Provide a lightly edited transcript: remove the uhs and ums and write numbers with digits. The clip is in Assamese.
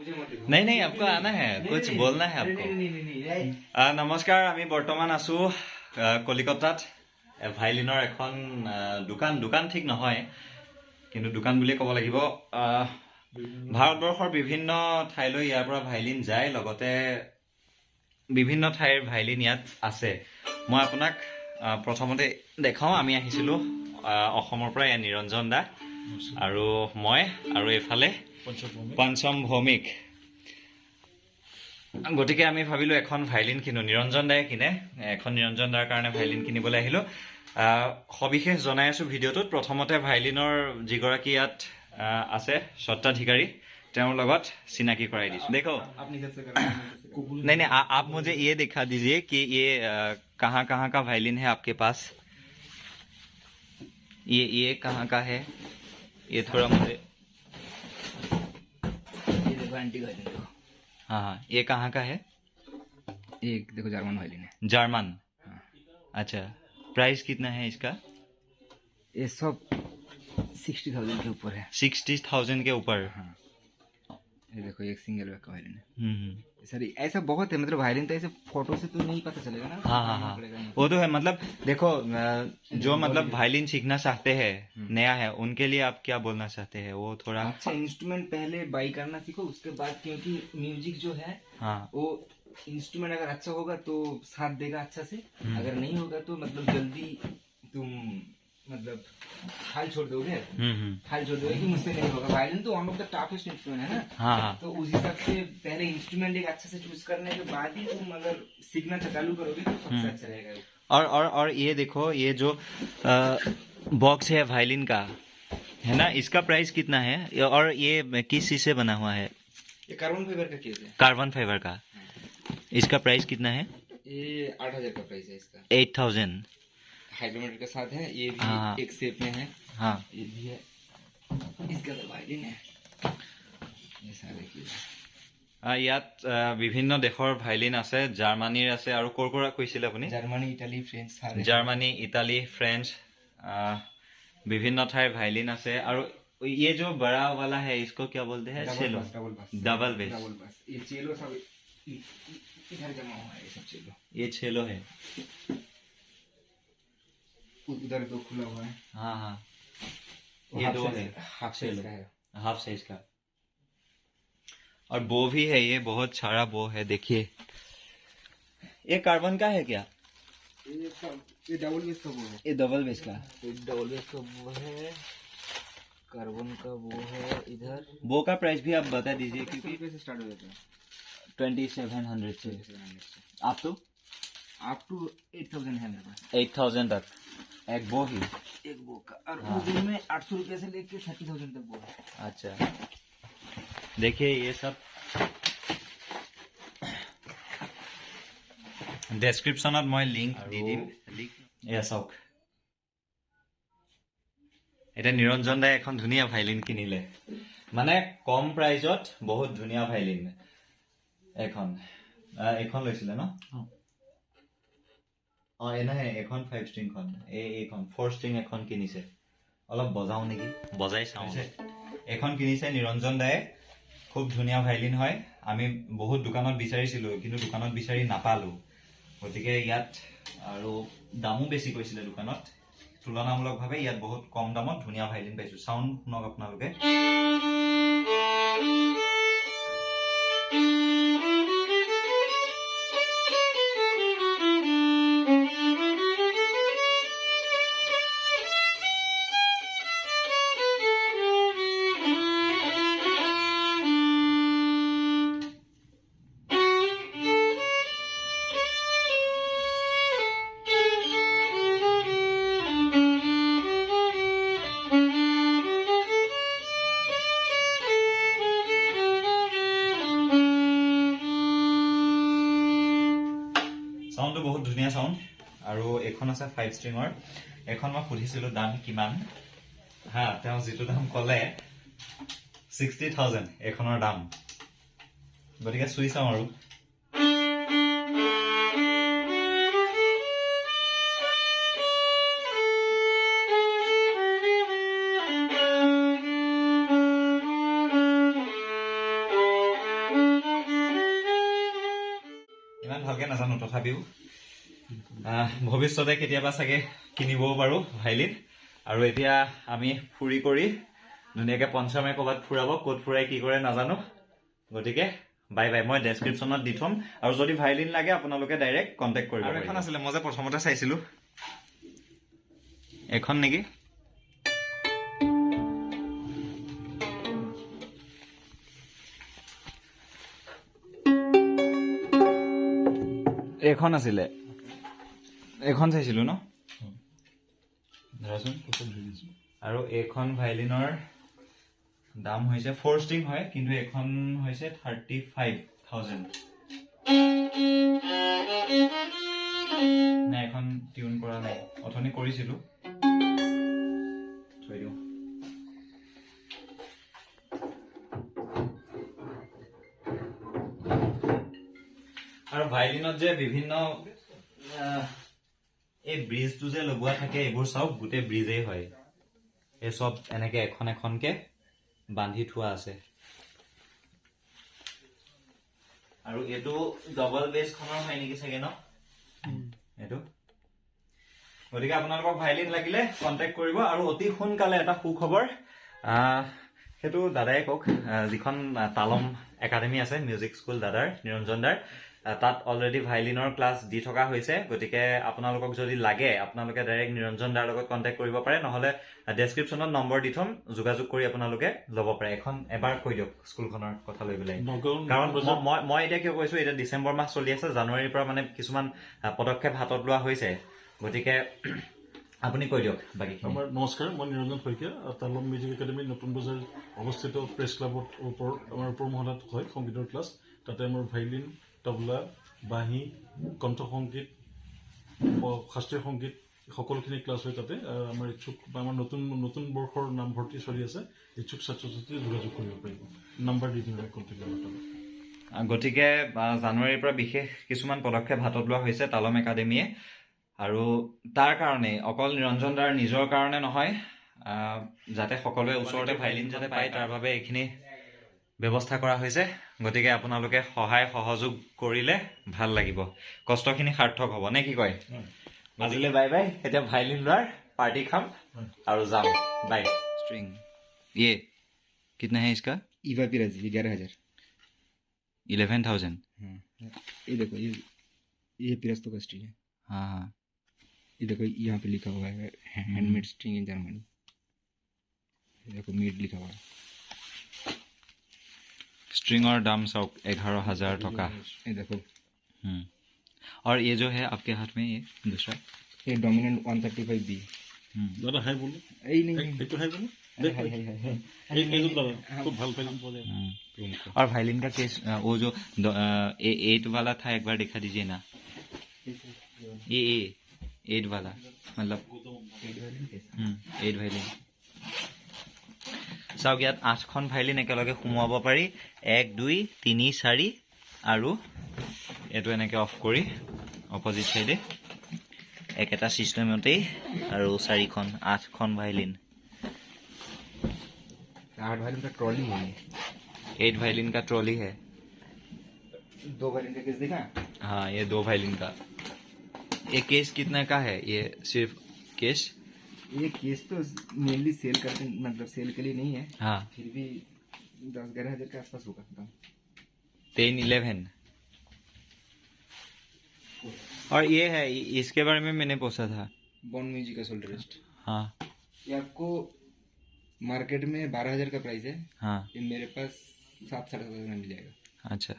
नहीं नहीं आपको आना है कुछ बोलना है आपको नमस्कार আমি বৰ্তমান আছো কলিকতাত ভাইলিনৰ এখন দোকান ঠিক নহয় কিন্তু দোকান বুলি ক'ব লাগিব ভাৰতবৰ্ষৰ বিভিন্ন ঠাইলৈ ইয়াৰ পৰা ভাইলিন যায় লগতে বিভিন্ন ঠাইৰ ভাইলিন ইয়াত আছে মই আপোনাক প্ৰথমতে দেখাও আমি আহিছিলো অসমৰ পৰা নিৰঞ্জন দা আৰু মই আৰু এফালে পঞ্চম ভৌমিক গতিকে আমি ভাবিলো এখন ভাইলিন কিনো নিৰঞ্জন দাই কিনে এখন নিৰঞ্জন দাৰ কাৰণে ভাইলিন কিনিবলৈ আহিলো সবিশেষ জনাই আছো ভিডিওটোত প্ৰথমতে ভাইলিনৰ যিগৰাকী ইয়াত আছে সত্তাধিকাৰী তেওঁৰ লগত চিনাকি কৰাই দিছো देखो नहीं नहीं आप मुझे ये दिखा दीजिए कि ये कहाँ कहाँ का वायलिन है आपके पास ये कहाँ का है ये थोड़ा मुझे हाँ हाँ ये कहाँ का है एक देखो जर्मन वायलिन है जर्मन हाँ। अच्छा प्राइस कितना है इसका ये सब 60,000 के ऊपर है 60,000 के ऊपर हाँ ये देखो एक सिंगल बैक का वायलिन है सर ऐसा बहुत है मतलब वायलिन तो ऐसे फोटो से तो नहीं पता चलेगा ना हाँ हाँ हाँ वो तो है मतलब देखो जो मतलब वायलिन सीखना चाहते हैं नया है उनके लिए आप क्या बोलना चाहते हैं वो थोड़ा अच्छा इंस्ट्रूमेंट पहले बाई करना सीखो उसके बाद क्योंकि म्यूजिक जो है हाँ वो इंस्ट्रूमेंट अगर अच्छा होगा तो साथ देगा अच्छा से अगर नहीं होगा तो मतलब जल्दी तुम मतलब हाल छोड़ दोगे हाल छोड़ दोगे कि मुझसे नहीं होगा वायलिन तो one of the toughest instrument है ना हाँ हाँ तो उस हिसाब से पहले इंस्ट्रूमेंट एक अच्छा से चूज करने के बाद ही तुम अगर सीखना चालू करोगे तो सबसे अच्छा रहेगा और ये देखो ये जो बॉक्स है वायलिन का है ना इसका प्राइस कितना है और ये किस चीज से बना हुआ है ये कार्बन फाइबर का केस है कार्बन फाइबर का इसका प्राइस कितना है ये 8,000 का प्राइस है इसका 8,000 हाइड्रोमीटर के साथ है ये भी हाँ। एक शेप में है हाँ ये भी है इसका तो वायलिन है ये सारे की ইয়াত বিভিন্ন দেশৰ ভাইলিন আছে জাৰ্মানীৰ আছে আৰু কৰ কৰ কৈছিল আপুনি जर्मनी इटाली फ्रेंच सारे জাৰ্মানী ইটালী ফ্ৰেঞ্চ বিভিন্ন ঠাইৰ ভাইলিন আছে আৰু ये जो बड़ा वाला है इसको क्या बोलते हैं चेलो डबल बेस डबल बास ये चेलो सब इधर जमा हुआ है ये सब चेलो ये चेलो है उधर दो खुला हुआ है हाँ हाँ ये दो है हाफ साइज का है हाफ साइज का और बो भी है ये बहुत सारा बो है देखिए ये कार्बन का है क्या ये डबल बेस का वो है ये डबल बेस का ये डबल बेस का वो है कार्बन का वो है इधर बो का प्राइस भी आप बता दीजिए क्योंकि रुपये से स्टार्ट हो जाता है 2700 से आप तो अप टू 8,000 है मेरे पास 8,000 तक एक बो ही एक बो का और उर्दू में 800 रुपये से लेके 30,000 तक बो है अच्छा देखिए ये सब ডেসক্ৰিপশ্যনত মই লিংক দি দিম এয়া চাওক এটা নিৰঞ্জন দাই এখন ধুনীয়া ভাইলিন কিনিলে মানে কম প্ৰাইজত বহুত ধুনীয়া ভাইলিন এখন লৈছিলে ন এনাহে এখন 5 ষ্ট্ৰিং খন এইখন 4 ষ্ট্ৰিং এখন কিনিছে অলপ বজাও নেকি বজাই চাওঁ এখন কিনিছে নিৰঞ্জন দাই খুব ধুনীয়া ভাইলিন হয় আমি বহুত দোকানত বিচাৰিছিলো কিন্তু দোকানত বিচাৰি নাপালো গতিকে ইয়াত আৰু দামো বেছি কৈছিলে দোকানত তুলনামূলকভাৱে ইয়াত বহুত কম দামত ধুনীয়া ভাইলিন পাইছো সাউন্ড শুনক আপোনালোকে সাউন্ডটো বহুত ধুনীয়া সাউন্ড আৰু এখন আছে 5 ষ্ট্ৰিঙৰ এখন মই সুধিছিলো দাম কিমান হা তেওঁ যেটো দাম কলে 60,000 এখনৰ দাম গতিকে চুই চাম আৰু ইমান ভালকে নাজানো তথাপিও ভৱিষ্যতে কেতিয়াবা চাগে কিনিবও পাৰো ভাইলিন আৰু এতিয়া আমি ফুৰি কৰি ধুনীয়াকে পঞ্চমে ক'ৰবাত ফুৰাব ক'ত ফুৰাই কি কৰে নাজানো গতিকে বাই বাই মই ডেছক্ৰিপশ্যনত দি থ'ম আৰু যদি ভাইলিন লাগে আপোনালোকে ডাইৰেক্ট কণ্টেক্ট কৰিব আৰু এখন আছিলে মই যে প্ৰথমতে চাইছিলোঁ এখন নেকি এখন আছিলে এখন চাইছিলোঁ ন ধৰাচোন আৰু এইখন ভাইলিনৰ দাম হৈছে 4 ষ্ট্ৰিং হয় কিন্তু এখন হৈছে 35,000 নাই এখন টিউন কৰা নাই অথনি কৰিছিলোঁ থৈ দিওঁ আৰু ভাইলিনত যে বিভিন্ন এই ব্ৰিজটো যে লগোৱা থাকে এইবোৰ চাওক গোটেই ব্ৰিজেই হয় এই চব এনেকে এখন এখনকে বান্ধি থোৱা আছে আৰু এইটো ডবল বেছখনৰ হয় নেকি চাগে ন এইটো গতিকে আপোনালোকক ভাইলিন লাগিলে কণ্টেক্ট কৰিব আৰু অতি সোনকালে এটা সুখবৰ সেইটো দাদাই কওক যিখন তালম একাডেমি আছে মিউজিক স্কুল দাদাৰ নিৰঞ্জন দাৰ তাত অলৰেডি ভাইলিনৰ ক্লাছ দি থকা হৈছে গতিকে আপোনালোকক যদি লাগে আপোনালোকে ডাইৰেক্ট নিৰঞ্জন দাৰ লগত কণ্টেক্ট কৰিব পাৰে নহ'লে ডেছক্ৰিপশ্যনত নম্বৰ দি থ'ম যোগাযোগ কৰি আপোনালোকে ল'ব পাৰে এখন এবাৰ কৈ দিয়ক স্কুলখনৰ কথা লৈ পেলাই কাৰণ মই এতিয়া কিয় কৈছোঁ এতিয়া ডিচেম্বৰ মাহ চলি আছে জানুৱাৰীৰ পৰা মানে কিছুমান পদক্ষেপ হাতত লোৱা হৈছে গতিকে আপুনি কৈ দিয়ক বাকী আমাৰ নমস্কাৰ মই নিৰঞ্জন শইকীয়া তালম মিউজিক একাডেমি নতুন বজাৰ অৱস্থিত প্ৰেছ ক্লাবৰ ওপৰত আমাৰ ওপৰ মহলাত হয় সংগীতৰ ক্লাছ তাতে আমাৰ ভাইলিন তবলা বাঁহী কণ্ঠ সংগীত শাস্ত্ৰীয় সংগীত সকলোখিনি ক্লাছ হয় তাতে আমাৰ ইচ্ছুক বা আমাৰ নতুন বৰ্ষৰ নামভৰ্তি চলি আছে ইচ্ছুক ছাত্ৰ ছাত্ৰীয়ে যোগাযোগ কৰিব পাৰিব নাম্বাৰ দি দিম কণ্টেক্ট গতিকে জানুৱাৰীৰ পৰা বিশেষ কিছুমান পদক্ষেপ হাতত লোৱা হৈছে তালম একাডেমীয়ে আৰু তাৰ কাৰণে অকল নিৰঞ্জন দাৰ নিজৰ কাৰণে নহয় যাতে সকলোৱে ওচৰতে ভাইলিন যাতে পায় তাৰ বাবে এইখিনি ব্যৱস্থা কৰা হৈছে গতিকে আপোনালোকে সহায় সহযোগ কৰিলে ভাল লাগিব কষ্টখিনি সাৰ্থক হ'ব নে কি কয় আজিলে বাই বাই এতিয়া ভাইলিন লোৱাৰ পাৰ্টি খাম আৰু যাম বাই স্ট্ৰিং ये कितना है इसका ईवा पिराज 11,000 11,000 ये देखो ये पिराज तो का स्ट्रिंग है हाँ हाँ ये देखो यहाँ पे लिखा हुआ है हैंडमेड स्ट्रिंग इन जर्मनी ये देखो मेड लिखा हुआ है स्ट्रिंगर दाम चाওক 11,000 टका ये देखो और ये जो है आपके हाथ में ये दूसरा ये डोमिनेंट 135B দাদা হাই বোলো এই नहीं এইটো হাই বোলো हाय हाय हाय খুব ভাল পাইলাম और वायलिन का केस वो जो 8 वाला था एक बार दिखा दीजिए ना ये 8 वाला मतलब 8 वायलिन চাওক ইয়াত 8খন ভাইলিন একেলগে সুমুৱাব পাৰি 1 2 3 4 আৰু এটো এনেকে অফ কৰি অপজিট সাইডে একেটা সিস্টেমতেই আৰু 4খন 8খন ভাইলিন 8 वायलिन का ट्रॉली है 8 वायलिन का ट्रॉली है 2 वायलिन का केस देखा हाँ ये 2 वायलिन का ये केस कितने का है ये सिर्फ केस ये केस तो मेनली सेल करते मतलब सेल के लिए नहीं है हाँ फिर भी 10-11 हज़ार के आसपास होगा दाम 10-11 और ये है इसके बारे में मैंने पूछा था बॉन म्यूजिक का सोल्डरिस्ट हाँ ये आपको मार्केट में 12,000 का प्राइस है हाँ ये मेरे पास 7-7,500 में मिल जाएगा अच्छा